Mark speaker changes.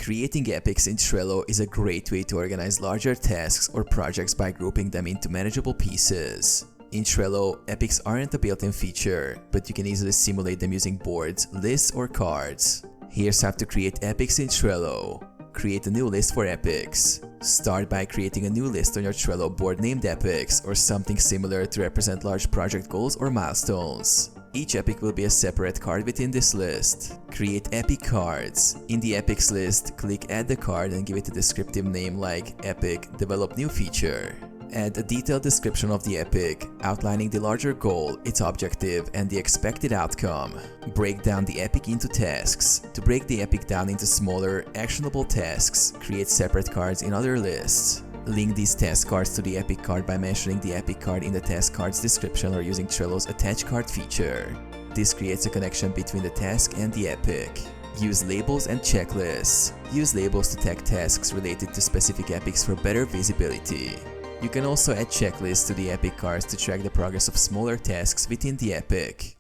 Speaker 1: Creating epics in Trello is a great way to organize larger tasks or projects by grouping them into manageable pieces. In Trello, epics aren't a built-in feature, but you can easily simulate them using boards, lists, or cards. Here's how to create epics in Trello. Create a new list for epics. Start by creating a new list on your Trello board named epics or something similar to represent large project goals or milestones. Each epic will be a separate card within this list. Create epic cards. In the epics list, click add the card and give it a descriptive name like epic develop new feature. Add a detailed description of the epic, outlining the larger goal, its objective, and the expected outcome. Break down the epic into tasks. To break the epic down into smaller, actionable tasks, create separate cards in other lists. Link these task cards to the epic card by mentioning the epic card in the task card's description or using Trello's attach card feature. This creates a connection between the task and the epic. Use labels and checklists. Use labels to tag tasks related to specific epics for better visibility. You can also add checklists to the epic cards to track the progress of smaller tasks within the epic.